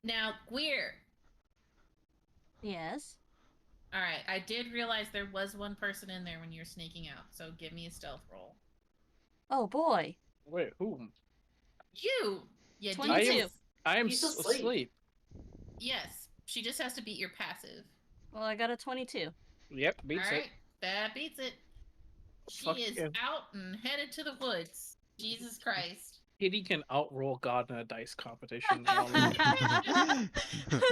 Now, Queer. Yes. All right, I did realize there was one person in there when you were sneaking out, so give me a stealth roll. Oh boy. Wait, who? You, you I am. 22. dingus. I am He's asleep. asleep. Yes, she just has to beat your passive. Well, I got a 22. Yep, All beats it. right, that beats it. Fuck She is yeah. out and headed to the woods. Jesus Christ. Kitty can outroll God in a dice competition.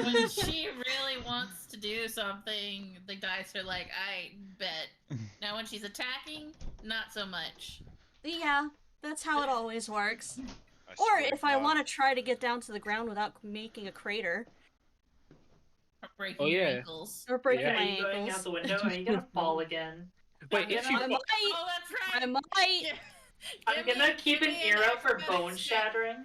When she really wants to do something, the dice are like, I bet. Now, when she's attacking, not so much. Yeah, that's how it always works. I Or swear to if I God. want to try to get down to the ground without making a crater Or Oh breaking your yeah. ankles. or breaking Yeah. Are my you going out ankles. the window? Are you gonna fall again? Wait, I'm if gonna, she I might. Oh, that's right. I might. Gi- I'm gonna keep give an me ear out for bone acrobatics check. shattering.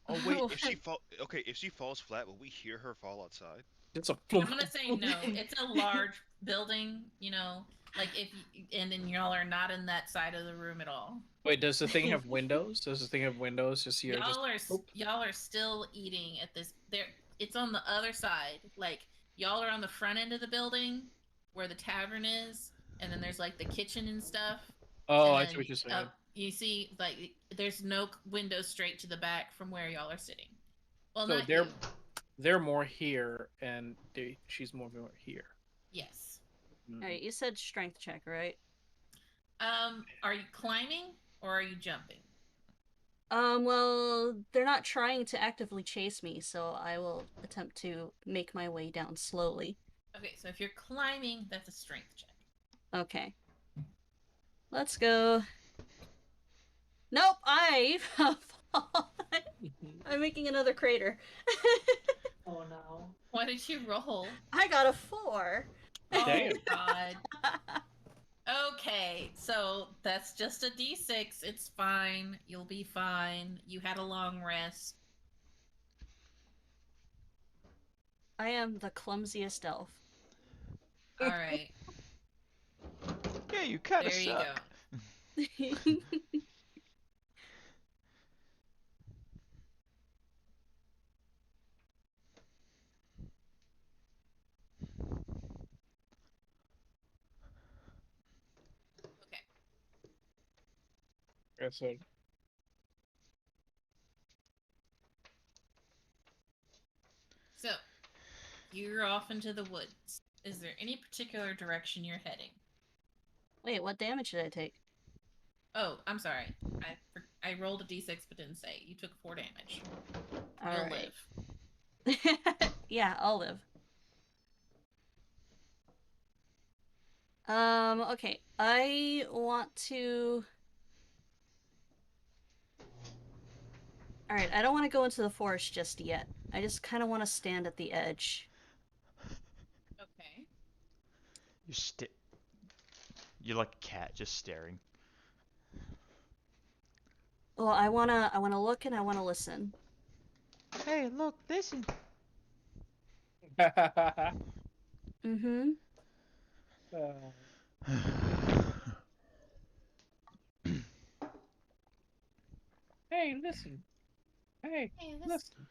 Oh wait, if she fall, okay, if she falls flat, will we hear her fall outside? it's a I'm gonna say no. It's a large building, you know. Like if and then y'all are not in that side of the room at all. Wait, does the thing have windows? Does the thing have windows? Just here, just Y'all are still eating at this. There, it's on the other side. Like y'all are on the front end of the building where the tavern is, and then there's like the kitchen and stuff. Oh, And I see then what you're saying. up, you see like there's no windows straight to the back from where y'all are sitting. Well, So not you. they're more here, and she's more here. Yes. Alright, you said strength check, right? Are you climbing or are you jumping? Well, they're not trying to actively chase me, so I will attempt to make my way down slowly. Okay, so if you're climbing, that's a strength check. Okay. Let's go. Nope, I'm making another crater. Oh no. What did you roll? I got a 4. Oh Damn. God. Okay, so that's just a d6. It's fine. You'll be fine. You had a long rest. I am the clumsiest elf. All right. Yeah, you kind of There you suck. go. Okay. So So, you're off into the woods. Is there any particular direction you're heading? Wait, what damage did I take? Oh, I'm sorry. I rolled a d6 but didn't say. You took 4 damage. You'll Alright. live. Yeah, I'll live. Okay. I want to. Alright, I don't want to go into the forest just yet. I just kind of want to stand at the edge. Okay. You're you're like a cat just staring. Well, I wanna look and I wanna listen. Hey, look, listen. Mm-hmm. hey, listen. Hey, Hey, listen.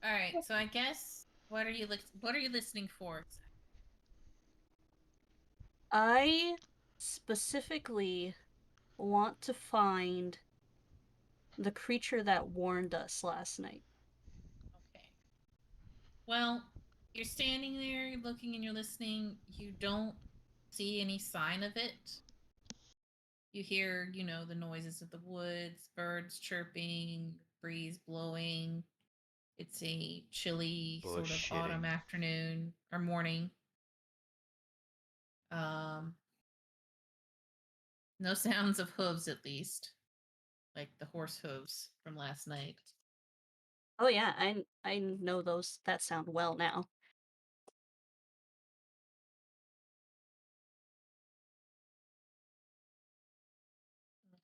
All right. So I guess what are you listening for? I specifically want to find the creature that warned us last night. Okay. Well, you're standing there looking and you're listening. You don't see any sign of it. You hear, the noises of the woods, birds chirping, breeze blowing. It's a chilly sort of autumn Bullshitting. afternoon or morning. Um, no sounds of hooves, at least, like the horse hooves from last night. Oh yeah, I know those that sound well now.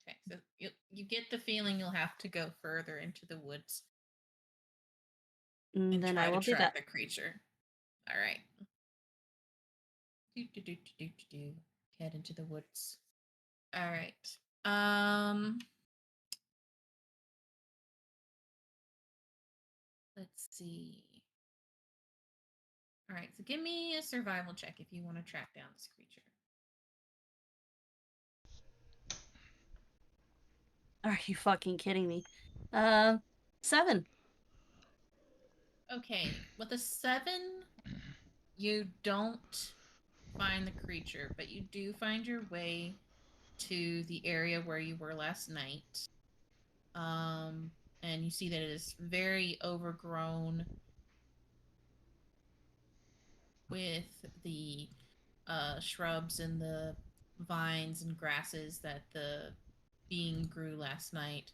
Okay, so you get the feeling you'll have to go further into the woods and Then I try to will do track that. the creature. All right. Do. Head into the woods. All right. Um, let's see. All right, so give me a survival check if you want to track down this creature. Are you fucking kidding me? 7. Okay, with a 7, you don't find the creature, but you do find your way to the area where you were last night. And you see that it is very overgrown with the shrubs and the vines and grasses that the being grew last night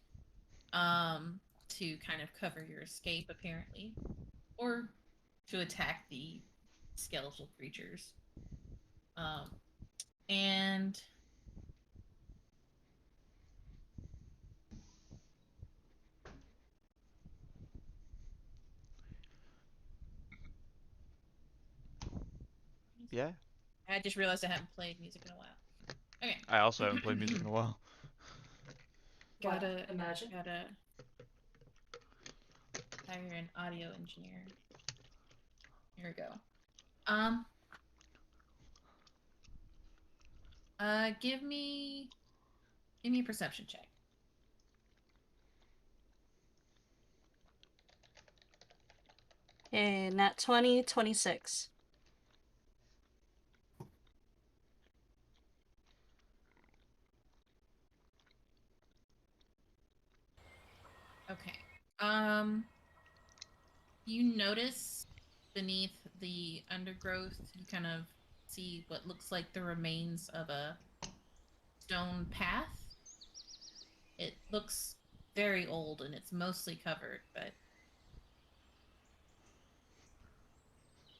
to kind of cover your escape, apparently, or to attack the skeletal creatures. And Yeah. I just realized I haven't played music in a while. Okay. I also haven't played music in a while. Gotta Imagine. hire an audio engineer. Here we go. Give me a perception check. Okay, nat 20, 26. Okay. You notice beneath the undergrowth, you kind of see what looks like the remains of a stone path. It looks very old and it's mostly covered, but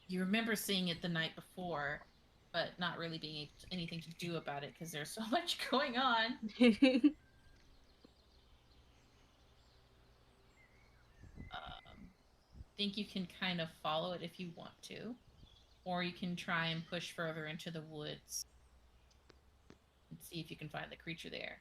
you remember seeing it the night before, but not really being anything to do about it because there's so much going on. Think you can kind of follow it if you want to, or you can try and push further into the woods and see if you can find the creature there.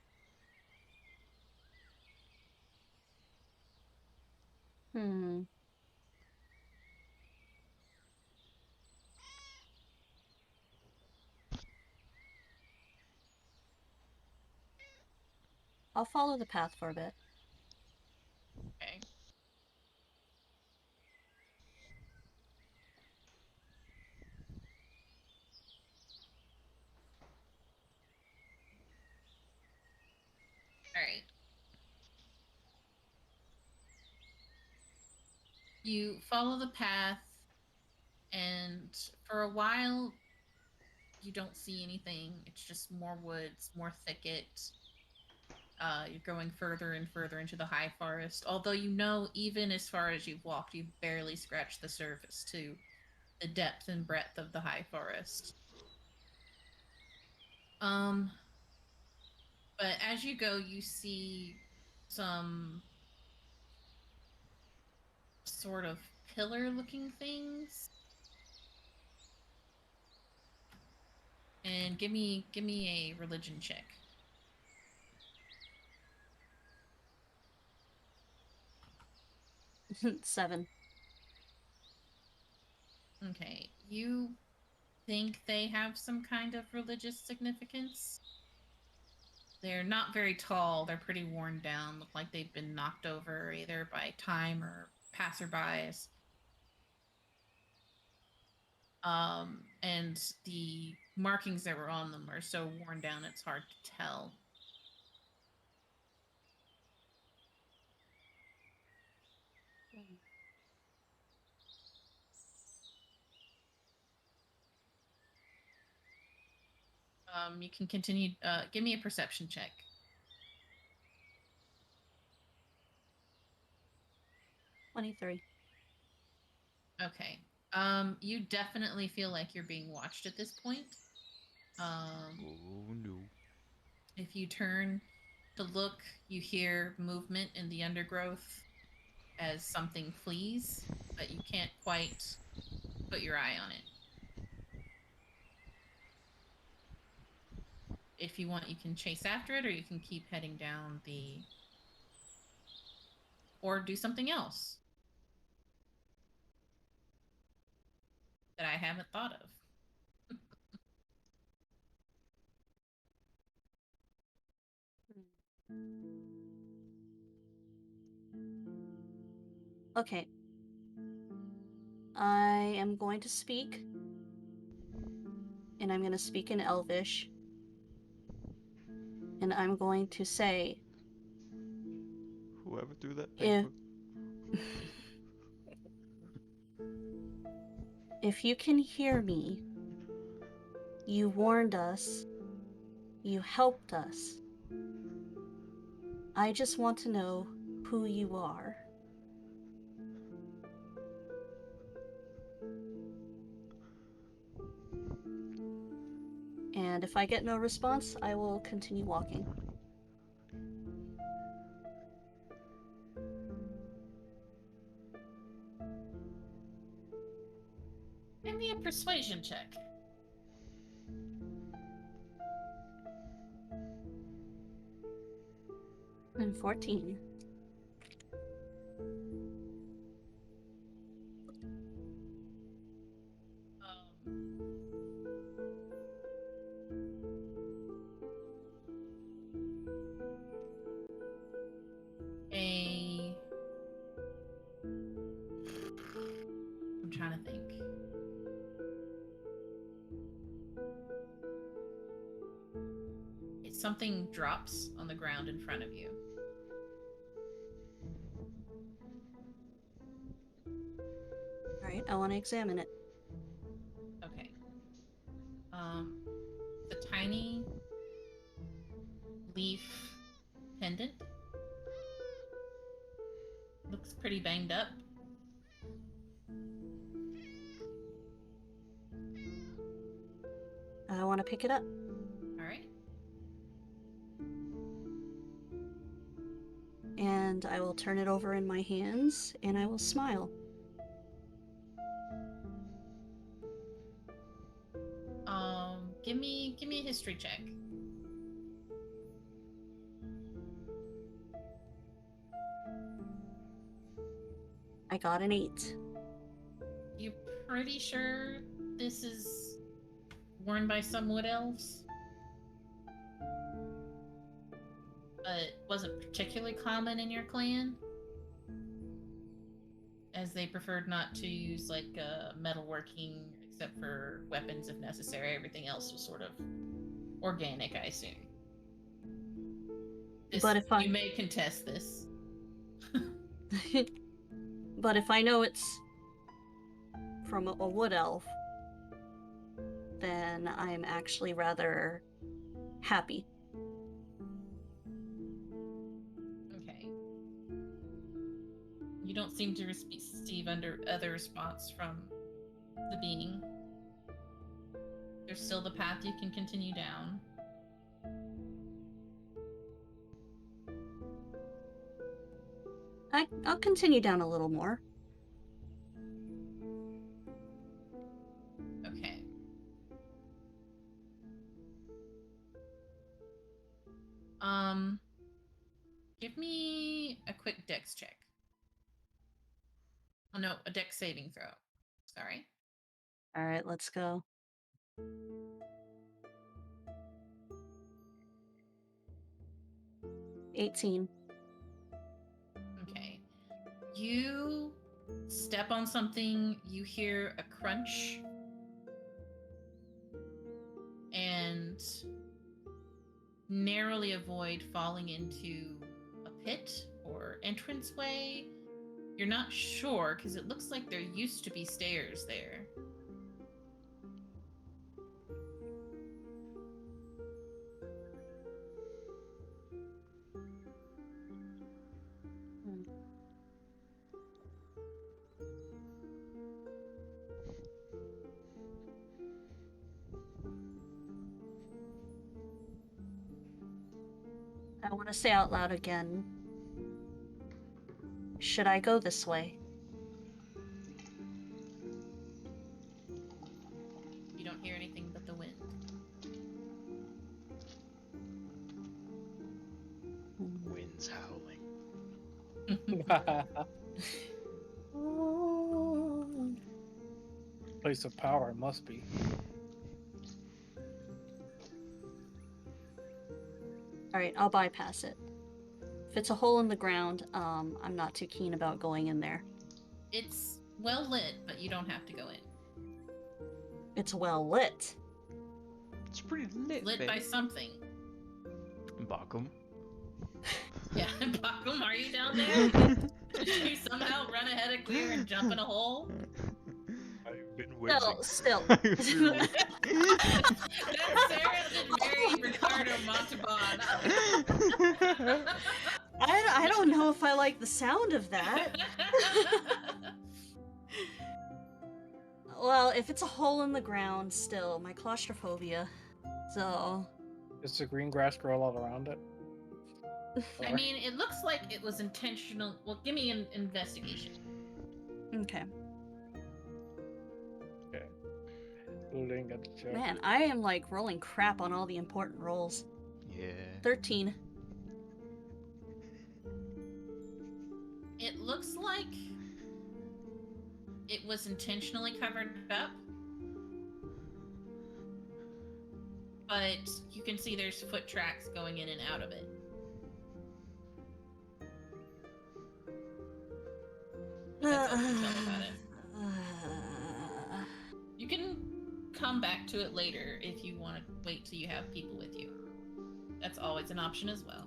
I'll follow the path for a bit. Okay. All right. You follow the path, and for a while, you don't see anything. It's just more woods, more thicket. You're going further and further into the high forest. Although you know, even as far as you've walked, you've barely scratched the surface to the depth and breadth of the high forest. But as you go, you see some sort of pillar-looking things. And give me a religion check. 7. Okay, you think they have some kind of religious significance? They're not very tall, they're pretty worn down, look like they've been knocked over either by time or passerbys. And the markings that were on them are so worn down it's hard to tell. You can continue. Give me a perception check. 23. Okay. You definitely feel like you're being watched at this point. Oh no. If you turn to look, you hear movement in the undergrowth as something flees, but you can't quite put your eye on it. If you want, you can chase after it, or you can keep heading down or do something else. I haven't thought of. Okay. I am going to speak. And I'm going to speak in Elvish. And I'm going to say, Whoever threw that If- paper. if you can hear me, you warned us, you helped us. I just want to know who you are. And if I get no response, I will continue walking. Give me a persuasion check. And 14. I'm trying to think. Something drops on the ground in front of you. Alright, I want to examine it. Okay. The tiny leaf pendant looks pretty banged up. I want to pick it up. All right. And I will turn it over in my hands, and I will smile. Give me a history check. I got an 8. You pretty sure this is worn by some wood elves? But wasn't particularly common in your clan? As they preferred not to use like metalworking except for weapons if necessary. Everything else was sort of organic, I assume. But if I- You may contest this. But if I know it's from a wood elf, then I'm actually rather happy. Okay. You don't seem to receive other response from the being. There's still the path you can continue down. I'll continue down a little more. Okay. Give me a quick dex check. Oh no, a dex saving throw. Sorry. Alright, let's go. 18. Okay. You step on something, you hear a crunch, and narrowly avoid falling into a pit or entranceway. You're not sure because it looks like there used to be stairs there. I want to say out loud again. Should I go this way? You don't hear anything but the wind. Wind's howling. place of power. It must be. Alright, I'll bypass it. If it's a hole in the ground, I'm not too keen about going in there. It's well lit, but you don't have to go in. It's well lit. It's pretty lit, Lit babe. by something. Bakum. Yeah, Bakum, are you down there? Did you somehow run ahead of Clear and jump in a hole? I've been waiting. Still. That sounded very Ricardo Montalban. I don't know if I like the sound of that. Well, if it's a hole in the ground, still, my claustrophobia. So... Does the green grass grow all around it? I mean, it looks like it was intentional. Well, give me an investigation. Okay. Okay. Looting at the check. Man, I am like rolling crap on all the important rolls. Yeah. 13. It looks like it was intentionally covered up. But you can see there's foot tracks going in and out of it. That's all I can tell about it. You can come back to it later if you want to wait till you have people with you. That's always an option as well.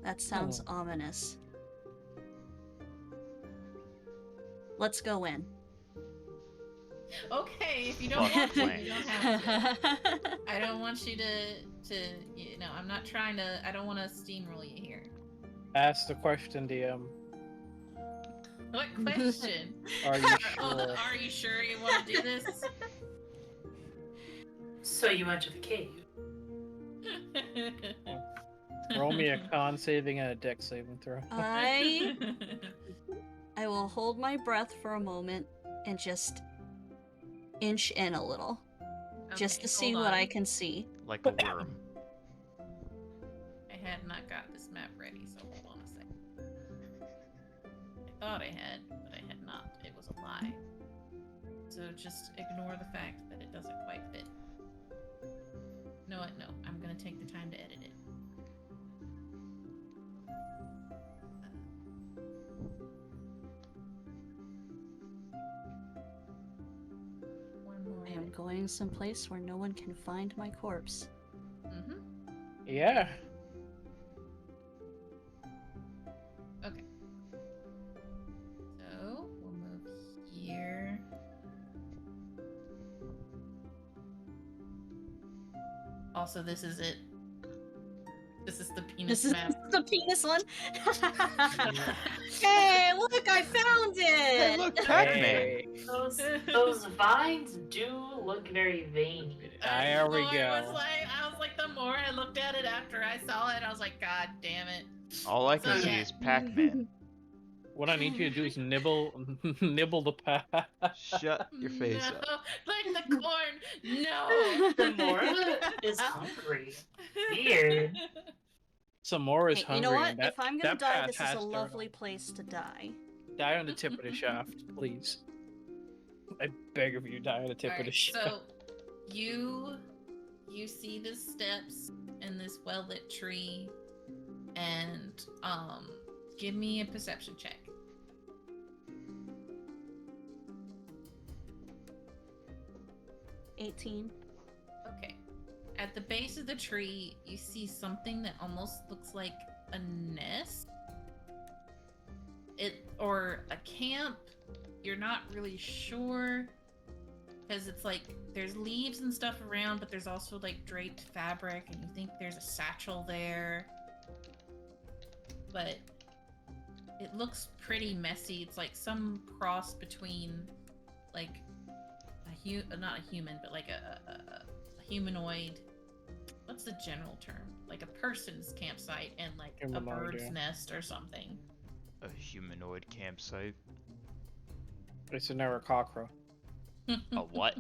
That sounds ominous. Let's go in. Okay, if you don't Fuck want to, plan. you don't have to. I don't want you to, you know, I'm not trying to, I don't want to steamroll you here. Ask the question, DM. What question? Are you Oh, sure? are you sure you want to do this? So you went to the cave. Roll me a con saving and a dex saving throw. I will hold my breath for a moment and just inch in a little. Just Okay, to see hold what I on. can see. Like a worm. I had not got this map ready, so hold on a second. I thought I had, but I had not. It was a lie. So just ignore the fact that it doesn't quite fit. No, no, I'm gonna take the time to edit it. One more I am edit. going someplace where no one can find my corpse. Mm-hmm. Yeah. Okay. So we'll move here. Also, this is it. This is the penis This is map. the penis one. Hey, look, I found it! Hey, look, Pac-Man. Hey. Those vines do look very veiny. There we I go. was like, the more I looked at it after I saw it, I was like, God damn it. All I can So, see yeah. is Pac-Man. What I need you to do is nibble the path. Shut your face no, up. like the corn. No. Gamora is hungry. Weird. Samora is Hey, hungry. you know what? And that, If I'm gonna that die, path this is has a to lovely place to die. Die on the tip of the shaft, please. I beg of you, die on the tip of the Alright, shaft. so you see the steps in this well-lit tree, and give me a perception check. 18. Okay. At the base of the tree, you see something that almost looks like a nest. Or a camp. You're not really sure. Because it's like, there's leaves and stuff around, but there's also like draped fabric, and you think there's a satchel there. But it looks pretty messy. It's like some cross between like not a human, but like a humanoid. What's the general term? Like a person's campsite and like Humanoid, a bird's yeah. nest or something. A humanoid campsite. It's a Naracocra. A what?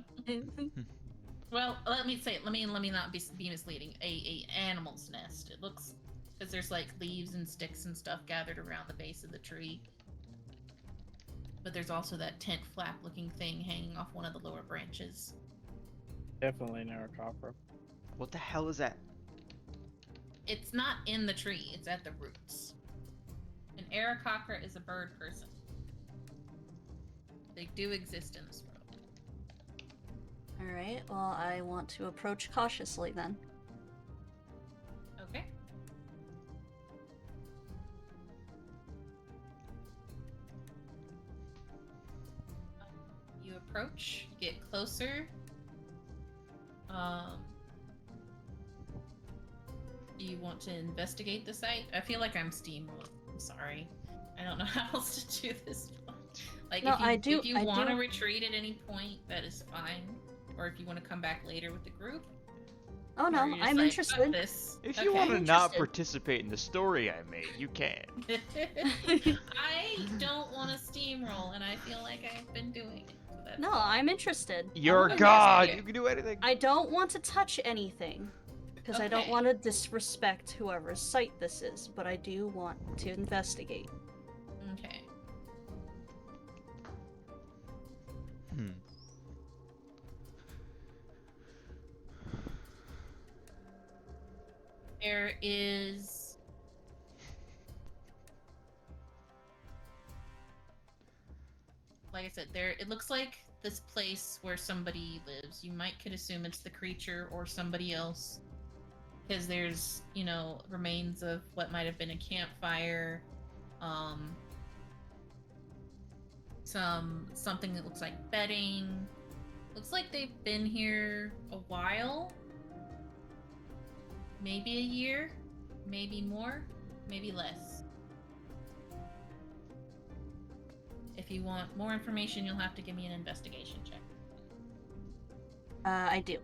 Well, let me say it. Let me not be misleading. A animal's nest. It looks, because there's like leaves and sticks and stuff gathered around the base of the tree. But there's also that tent flap looking thing hanging off one of the lower branches. Definitely an Aarakocra. What the hell is that? It's not in the tree, it's at the roots. An Aarakocra is a bird person. They do exist in this world. Alright, well, I want to approach cautiously then. Okay. You approach, get closer. Do you want to investigate the site? I feel like I'm steamrolling. I'm sorry. I don't know how else to do this one. Like, No, if you I want to do. retreat at any point, that is fine. Or if you want to come back later with the group. Oh or no, you're just I'm like, "Fuck interested. this." If you Okay. want to not Interested. participate in the story I made, you can. I don't want to steamroll, and I feel like I've been doing it. So that's No, I'm interested. I You're wanna a god. investigate. You can do anything. I don't want to touch anything. Because I don't Okay. want to disrespect whoever's site this is, but I do want to investigate. Okay. Hmm. There is like I said, it looks like this place where somebody lives. You could assume it's the creature or somebody else. Because there's, remains of what might have been a campfire. Something that looks like bedding. Looks like they've been here a while. Maybe a year, maybe more, maybe less. If you want more information, you'll have to give me an investigation check. I do.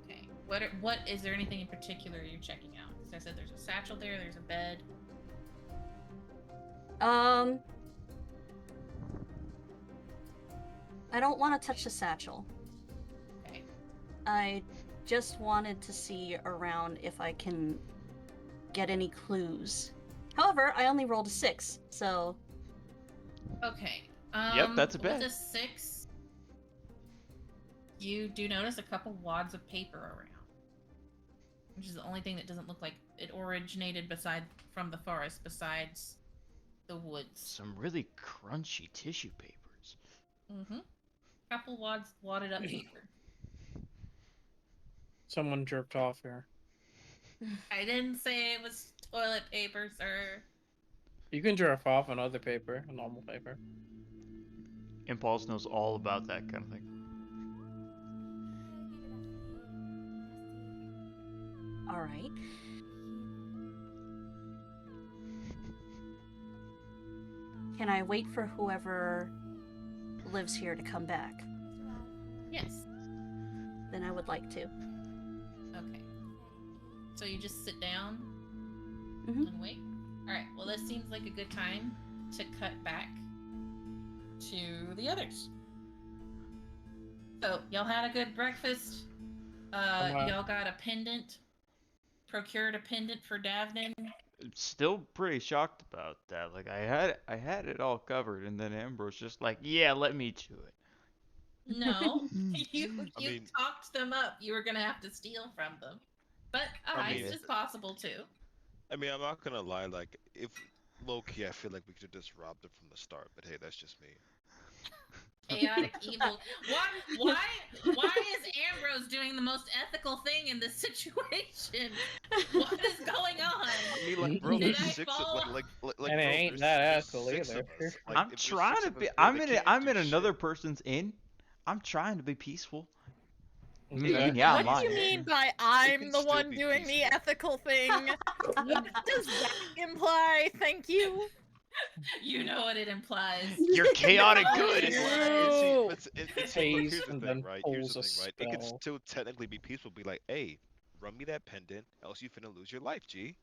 Okay. What is there anything in particular you're checking out? Because I said there's a satchel there, there's a bed. I don't want to touch the satchel. Okay. I just wanted to see around if I can get any clues. However, I only rolled a 6, so... Okay. Yep, that's a bed. With a 6, you do notice a couple wads of paper around. Which is the only thing that doesn't look like it originated from the forest besides the woods. Some really crunchy tissue papers. Mm-hmm. Couple wadded up paper. Someone jerked off here. I didn't say it was toilet paper, sir. You can jerk off on other paper, normal paper. Impulse knows all about that kind of thing. Alright. Can I wait for whoever lives here to come back? Yes. Then I would like to. Okay. So you just sit down Mhm. and wait? Alright, well this seems like a good time to cut back to the others. So, y'all had a good breakfast. Y'all got a pendant. Procured a pendant for Davnin. Still pretty shocked about that. Like I had it all covered, and then Ambrose just like, yeah, let me do it. No, you I mean- talked them up. You were gonna have to steal from them, but it's just possible too. I mean, I'm not gonna lie. Like, if low key, I feel like we could have just robbed it from the start. But hey, that's just me. Chaotic evil. Why is Ambrose doing the most ethical thing in this situation? What is going on? I mean, like, bro, Did there's I 6 fall? of like, And it bro, ain't there's- that there's ethical 6 either. of us. Like, I'm if there's trying 6 to of us, be. bro, I'm they in. can't I'm do in another shit. person's inn. I'm trying to be peaceful. Okay. Yeah, What do mine. you mean by can I'm the still one be doing the peaceful. ethical thing? What does that imply? Thank you. You know what it implies. You're chaotic No, good. it And see, Ew. but see, look, Phase here's the and thing, then right? Here's the pulls a thing, right? It could spell. still technically be peaceful. Be like, hey, run me that pendant, else you finna lose your life, G.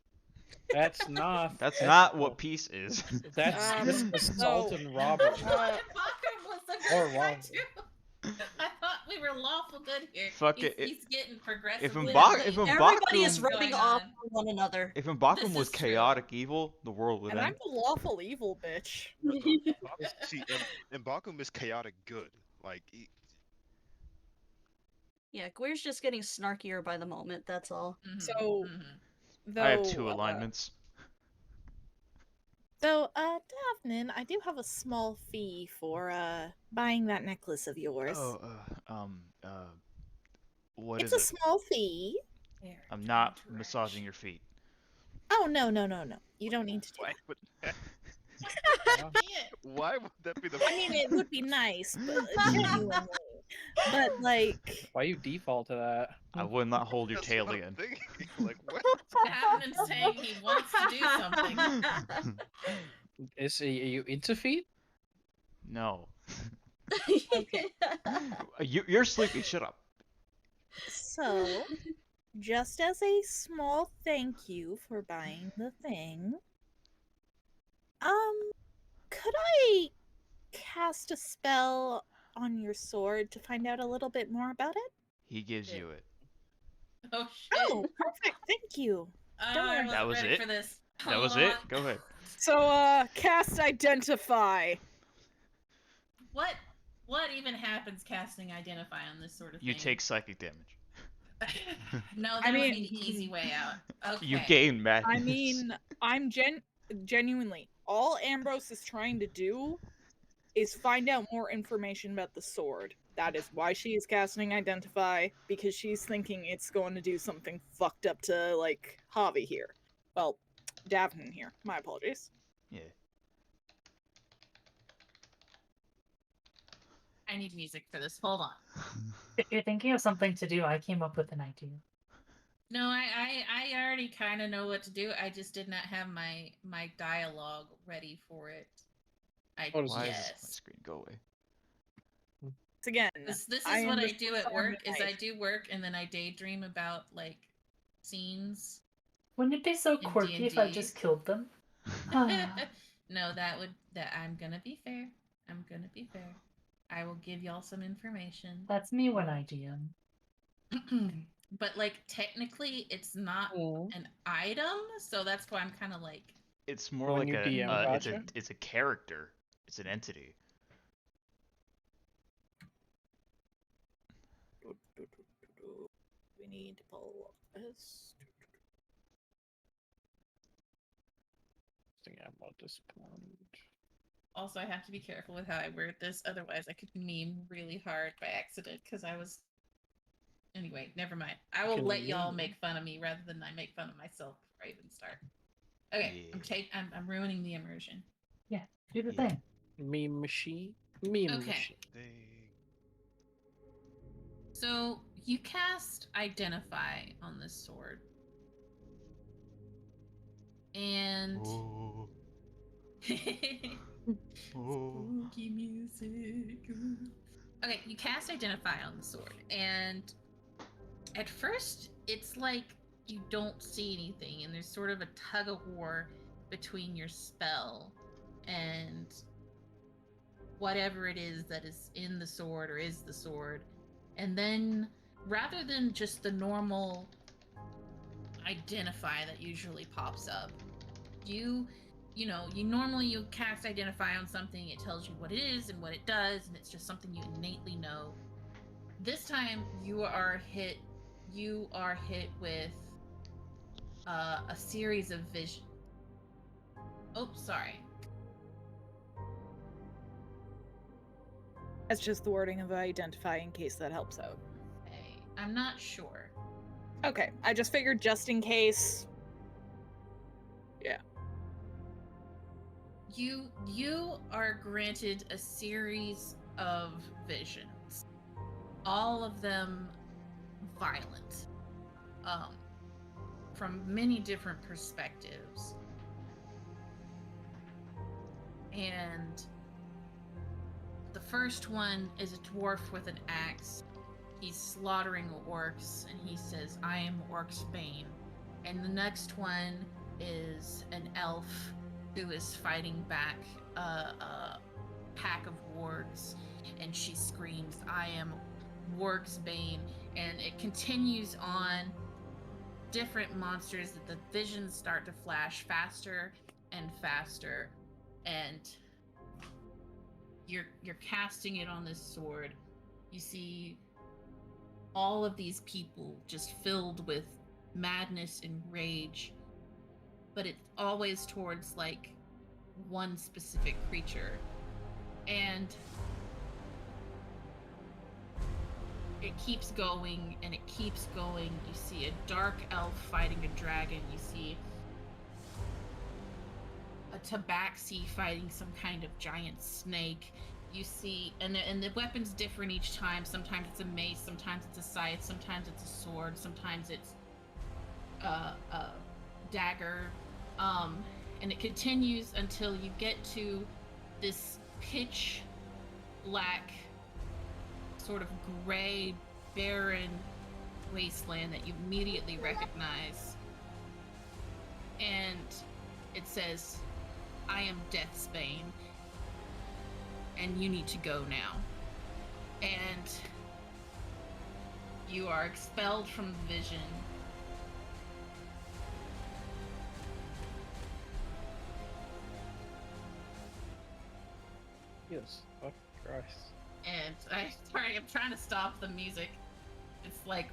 That's not. That's not what peace is. That's assault so, and robbery. Baka was the Or good guy wrong. too. I thought we were we're lawful good here. Fuck he's, it, he's getting progressively. if Everybody is M'Bakum- rubbing going off on. on one another. If M'Bakum This was is true. chaotic evil, the world would And I'm end. the lawful evil bitch. See, and Bakum is chaotic good. Like, Yeah, Gwyr's just getting snarkier by the moment, that's all. Mhm, So- mhm. Though, I have 2 alignments. Though, Davnin, I do have a small fee for buying that necklace of yours. Oh, what It's is a it? small fee. Very I'm not interaction. massaging your feet. Oh no. You don't need to do why that. would Yeah. why would that be the? I mean, it would be nice, but genuinely. But like, Why you default to that? I would not hold your That's tail what I'm again. thinking. Like, what? Having him saying he wants to do something. Are you into feet? No. Okay. You're sleepy. Shut up. so, just as a small thank you for buying the thing, could I cast a spell on your sword to find out a little bit more about it? He gives Yeah. you it. Oh shit. Oh, perfect. Thank you. Oh, don't I worry. wasn't That was ready it? for this. That was Hold it. on. Go ahead. So, cast identify. What even happens casting identify on this sort of You thing? take psychic damage. No, that I would mean- be the easy way out. Okay. You gain madness. I mean, I'm genuinely all Ambrose is trying to do is find out more information about the sword. That is why she is casting identify, because she's thinking it's going to do something fucked up to like Javi here. Well, Davin here. My apologies. Yeah. I need music for this. Hold on. If you're thinking of something to do, I came up with an idea. No, I already kind of know what to do. I just did not have my dialogue ready for it. I What is Why guess. does my screen go away? Once again, This is I am what I just do at performing work. Is I life. do work and then I daydream about like scenes. Wouldn't it be so In quirky if I D&D. just killed them? No, that I'm gonna be fair. I'm gonna be fair. I will give y'all some information. That's me when I GM. But like technically it's not Mm. an item, so that's why I'm kind of like It's more When like you a DM, gotcha. it's a character. It's an entity. We need to pull up this. Think I'm at this point. also I have to be careful with how I word this, otherwise I could meme really hard by accident because I was. Anyway, never mind. I will Can let you y'all meme? make fun of me rather than I make fun of myself before I even start. Okay, Yeah. I'm ruining the immersion. Do the Yeah. thing. Meme machine. Meme Okay. machine. So you cast Identify on this sword. And Ooh. Ooh. spooky music. Okay, you cast Identify on the sword, and at first it's like you don't see anything, and there's sort of a tug of war between your spell and whatever it is that is in the sword or is the sword. And then rather than just the normal identify that usually pops up, you normally you cast identify on something, it tells you what it is and what it does, and it's just something you innately know. This time you are hit with a series of vision. Oh, sorry. That's just the wording of identify in case that helps out. Okay, I'm not sure. Okay, I just figured just in case. You are granted a series of visions, all of them violent, from many different perspectives. And the first one is a dwarf with an axe. He's slaughtering orcs, and he says, "I am Orc's Bane." And the next one is an elf who is fighting back a pack of wargs, and she screams, "I am Warg's Bane, and it continues on. Different monsters, that the visions start to flash faster and faster, and you're casting it on this sword. You see all of these people just filled with madness and rage, but it's always towards like one specific creature. And it keeps going and it keeps going. You see a dark elf fighting a dragon. You see a tabaxi fighting some kind of giant snake. You see, and the weapon's different each time. Sometimes it's a mace, sometimes it's a scythe, sometimes it's a sword, sometimes it's a dagger. And it continues until you get to this pitch black, sort of gray, barren wasteland that you immediately recognize. And it says, "I am Death's Bane, and you need to go now." And you are expelled from the vision. Yes. Oh, Christ. And sorry, I'm trying to stop the music. It's like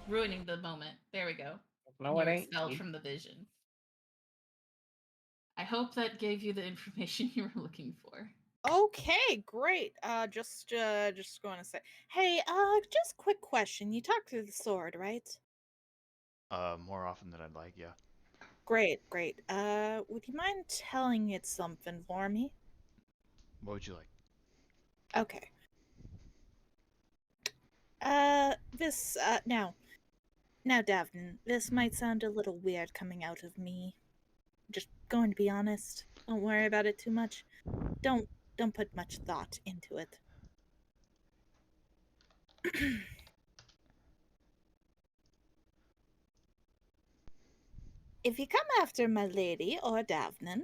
ruining the moment. There we go. No, You're it ain't. expelled from the vision. I hope that gave you the information you were looking for. Okay, great. Just going to say, hey, just quick question. You talked to the sword, right? More often than I'd like, yeah. Great. Would you mind telling it something for me? What would you like? Okay. Now, Davin, this might sound a little weird coming out of me. Just going to be honest. Don't worry about it too much. Don't put much thought into it. If you come after my lady or Davnan,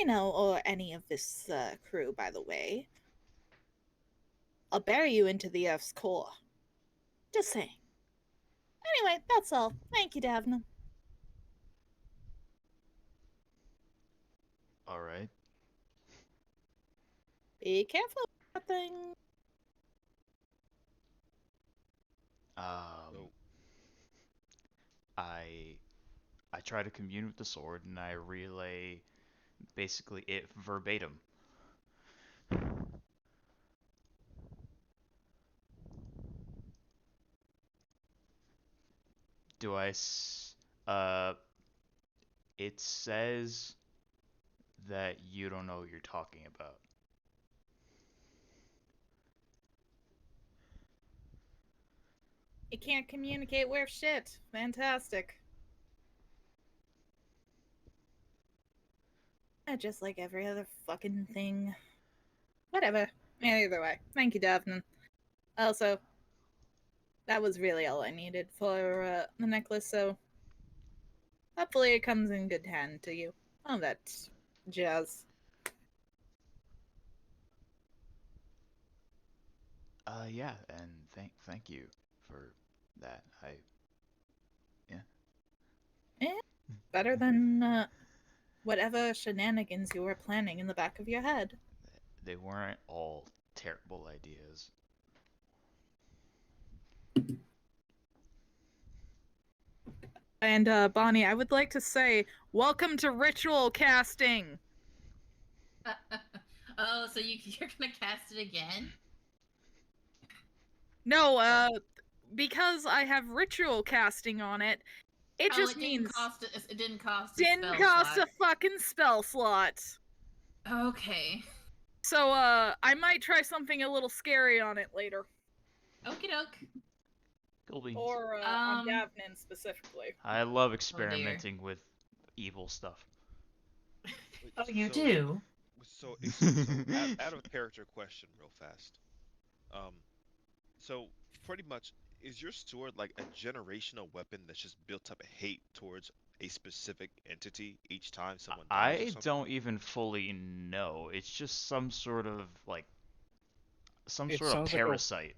or any of this crew, by the way, I'll bury you into the Earth's core. Just saying. Anyway, that's all. Thank you, Davnan. Alright. Be careful with that thing. So, I try to commune with the sword and I relay basically it verbatim. Do I it says that you don't know what you're talking about. It can't communicate worth shit. Fantastic. Just like every other fucking thing. Whatever. Either way. Thank you, Davnan. Also, that was really all I needed for the necklace, so hopefully it comes in good hand to you. Oh, that's jazz. Yeah, and thank you for that. Better than whatever shenanigans you were planning in the back of your head. They weren't all terrible ideas. And Bonnie, I would like to say, welcome to ritual casting. Oh, so you're gonna cast it again? No, because I have ritual casting on it, it just means it didn't cost. Didn't cost a fucking spell slot. Okay. So I might try something a little scary on it later. Okie doke. Cool beans. Or on Davnan specifically. I love experimenting with evil stuff. Oh, you do? So out of character question, real fast. So pretty much, is your sword like a generational weapon that's just built up a hate towards a specific entity each time someone dies or I something? don't even fully know. It's just some sort of It sort of sounds like a- parasite.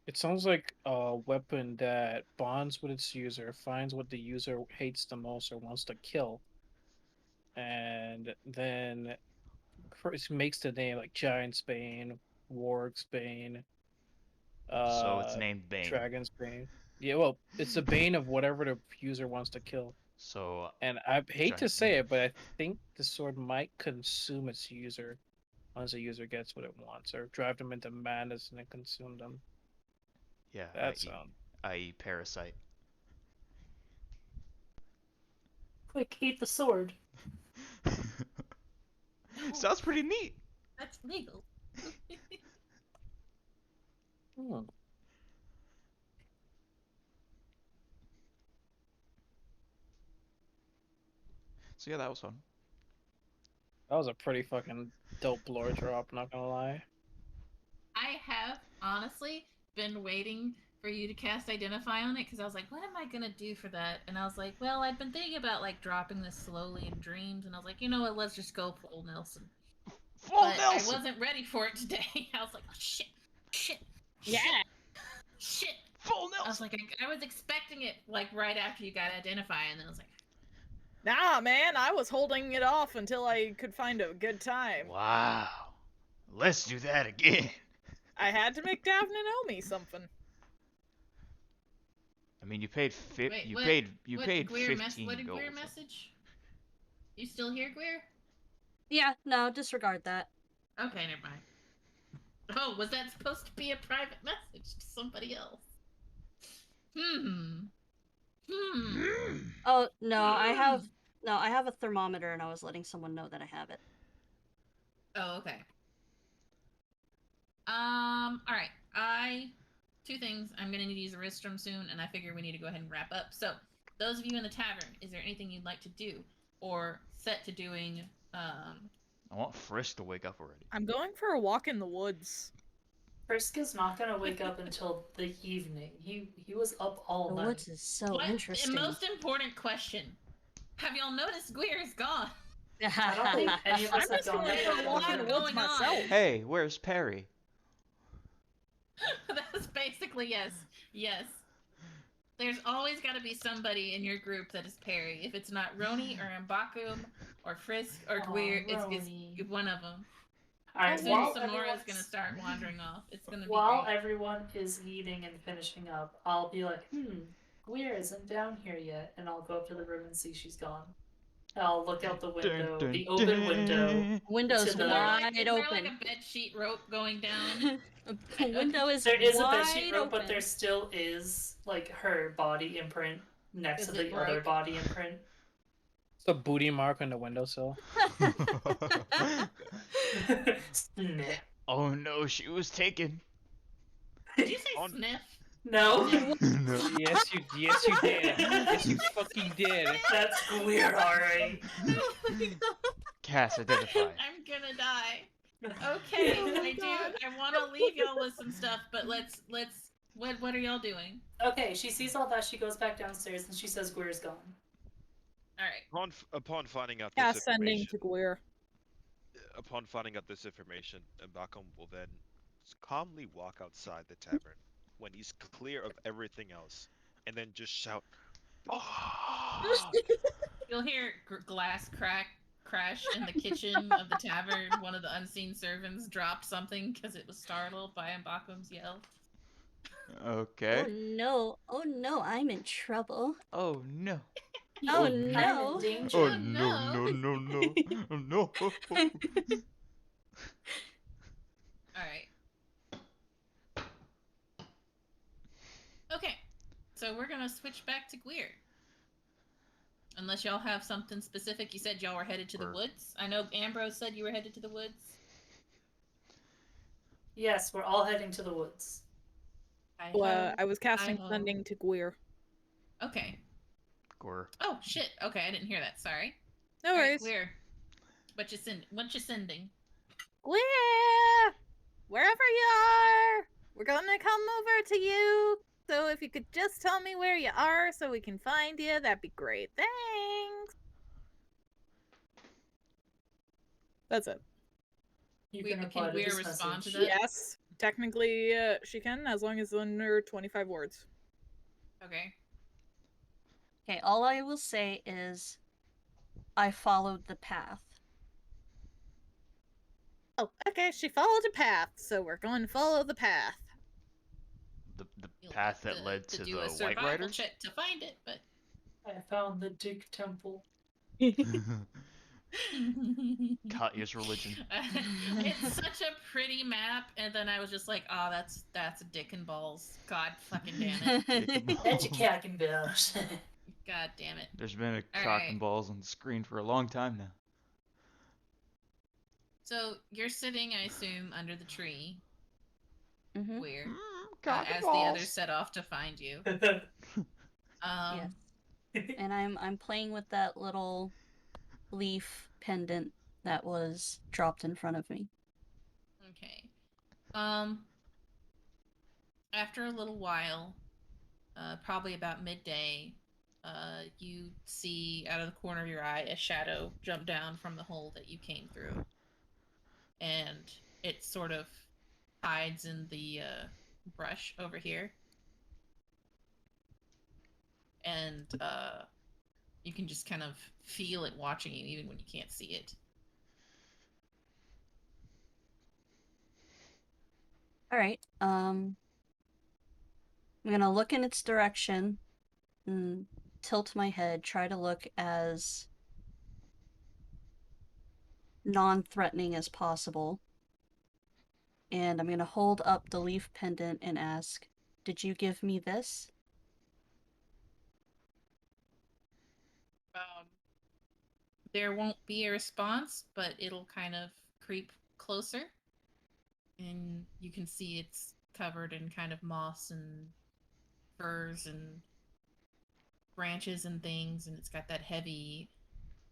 It sounds like a weapon that bonds with its user, finds what the user hates the most or wants to kill, and then makes the name like Giant's Bane, Warg's Bane, So it's named Bane. Dragon's Bane. Yeah, well, it's the bane of whatever the user wants to kill. So And I hate to Giant say Bane. it, but I think the sword might consume its user once the user gets what it wants, or drive them into madness and then consume them. yeah, That's i.e. Parasite. Quick, eat the sword. Sounds pretty neat. That's legal. So yeah, that was fun. That was a pretty fucking dope lore drop, not gonna lie. I have honestly been waiting for you to cast Identify on it because I was like, what am I gonna do for that? And I was like, well, I've been thinking about like dropping this slowly in dreams, and I was like, you know what, let's just go full Nelson. Full But Nelson! I wasn't ready for it today. I was like, oh, shit. Yeah. Shit. Full I was Nelson! like, I was expecting it like right after you got Identify, and then I was like, Nah, man, I was holding it off until I could find a good time. Wow. Let's do that again. I had to make Daphne know me something. I mean, you paid wait, you what? paid What 15 what did gold. Greer message? You still here, Greer? Yeah, no, disregard that. Okay, never mind. Oh, was that supposed to be a private message to somebody else? Oh no, I have a thermometer, and I was letting someone know that I have it. Oh, okay. All right. Two things. I'm gonna need to use the restroom soon, and I figure we need to go ahead and wrap up. So, those of you in the tavern, is there anything you'd like to do or set to doing? I want Frisk to wake up already. I'm going for a walk in the woods. Frisk is not gonna wake up until the evening. He was up all The night. woods is so what? interesting. The most important question: have y'all noticed Greer is gone? I don't think any of I'm us have just gone going for a walk in the woods Going on. myself. Hey, where's Perry? That's basically yes. Yes. There's always got to be somebody in your group that is Perry. If it's not Roni or Mbakum or Frisk or Greer, it's Roni. one of them. Alright, Soon while Sonora's everyone's- gonna start wandering off. It's gonna be While great. everyone is eating and finishing up, I'll be like, Gweer isn't down here yet, and I'll go up to the room and see she's gone. I'll look out the window, the open window. Window's To the- wide is there like open. a bed sheet rope going down? The window is There is a wide bedsheet rope, open. but there still is like her body imprint next Is to the it other broke? body imprint. It's a booty mark on the windowsill. Sniff. Oh no, she was taken. Did you say On- sniff? No, No. Yes, you did. Yes, you fucking did. that's Gweer, alright. Cass, identify. I'm gonna die. Okay, Oh my I do. God. I want to leave y'all with some stuff, but let's. What are y'all doing? Okay, she sees all that, she goes back downstairs, and she says Gweer's gone. All right. Upon finding out Yeah, this sending information, to Gweer. upon finding out this information, Mbakum will then calmly walk outside the tavern when he's clear of everything else, and then just shout, "Ah!" You'll hear glass crash in the kitchen of the tavern. One of the unseen servants dropped something because it was startled by Mbakum's yell. Okay. Oh no, I'm in trouble. Oh no. Oh I'm no. in danger. Oh Oh, no, no. no, no, no. Oh no. All right. Okay, so we're gonna switch back to Gweer. Unless y'all have something specific. You said y'all were headed to the Or- woods. I know Ambrose said you were headed to the woods. Yes, we're all heading to the woods. I was casting Hi-ho. sending to Gweer. Okay. Gore. Oh shit. Okay, I didn't hear that. Sorry. No All right, worries. Gweer. What you sending? Gweer! Wherever you are, we're gonna come over to you. So if you could just tell me where you are so we can find you, that'd be great. Thanks. That's it. You Can reply to Gweer this respond to message. that? Yes. Technically, she can, as long as it's under 25 words. Okay. Okay, all I will say is I followed the path. Oh, okay, she followed a path, so we're going to follow the path. The You'll path have that led to do the a White survival Riders? check to find it, but I found the Dig Temple. Katya's religion. It's such a pretty map, and then I was just like, oh, that's a dick and balls. God fucking damn it. Dick and That's a balls. cack and bells. God damn it. There's been a All cock right. and balls on the screen for a long time now. So you're sitting, I assume, under the tree Mm-hmm. where Cock and as the others balls. set off to find you. Yes. And I'm playing with that little leaf pendant that was dropped in front of me. Okay. After a little while, probably about midday, you see out of the corner of your eye a shadow jump down from the hole that you came through. And it sort of hides in the brush over here. And you can just kind of feel it watching you even when you can't see it. All right. I'm gonna look in its direction and tilt my head, try to look as non-threatening as possible. And I'm gonna hold up the leaf pendant and ask, "Did you give me this?" There won't be a response, but it'll kind of creep closer. And you can see it's covered in kind of moss and furs and branches and things, and it's got that heavy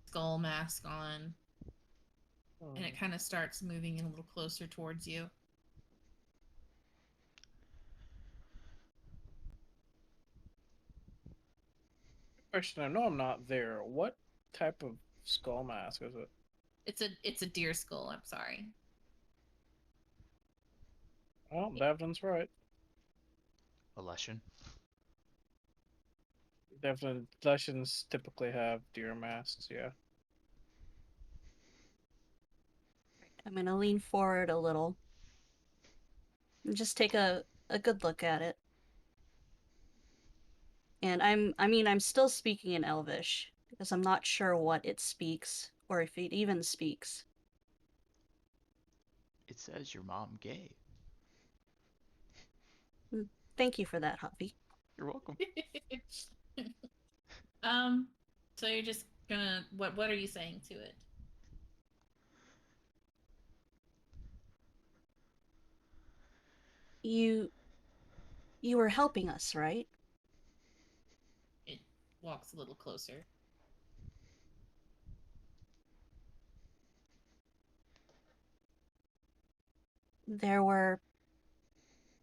skull mask on. And it kind of starts moving in a little closer towards you. Question: I know I'm not there. What type of skull mask is it? It's a deer skull, I'm sorry. Well, Devlin's right. Aleshin. Devlin Legends typically have deer masks, yeah. I'm gonna lean forward a little and just take a good look at it. And I'm still speaking in Elvish because I'm not sure what it speaks or if it even speaks. It says your mom gay. Thank you for that, Huffy. You're welcome. So you're just gonna what are you saying to it? You were helping us, right? It walks a little closer. There were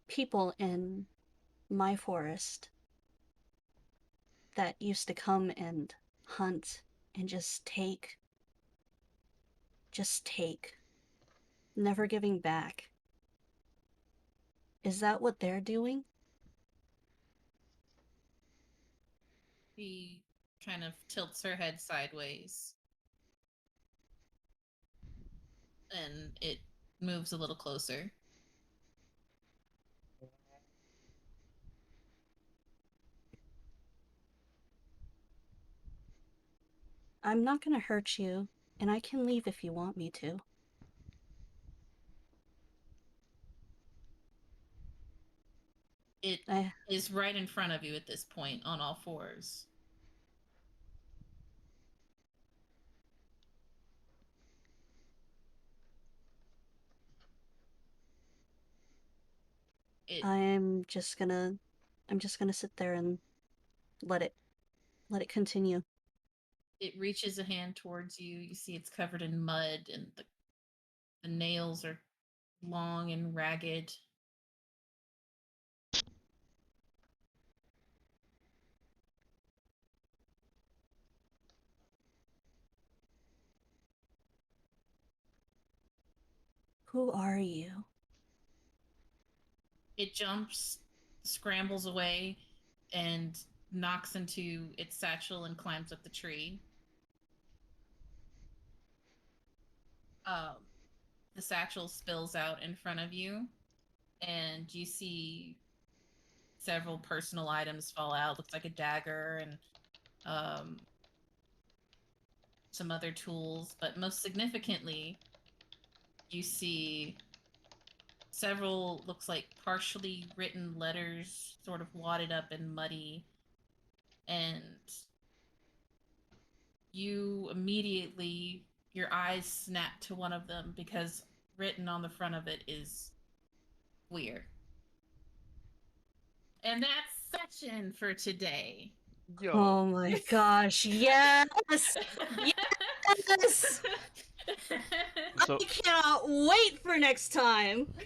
people in my forest that used to come and hunt and just take, never giving back. Is that what they're doing? She kind of tilts her head sideways. And it moves a little closer. I'm not gonna hurt you, and I can leave if you want me to. It is right in front of you at this point on all fours. I'm just gonna sit there and let it continue. It reaches a hand towards you. You see it's covered in mud and the nails are long and ragged. Who are you? It jumps, scrambles away, and knocks into its satchel and climbs up the tree. The satchel spills out in front of you, and you see several personal items fall out. Looks like a dagger and some other tools, but most significantly, you see several, looks like partially written letters, sort of wadded up and muddy, and you immediately, your eyes snap to one of them because written on the front of it is queer. And that's session for today. Yo, Oh my gosh, yes! Yes! So I cannot wait for next time!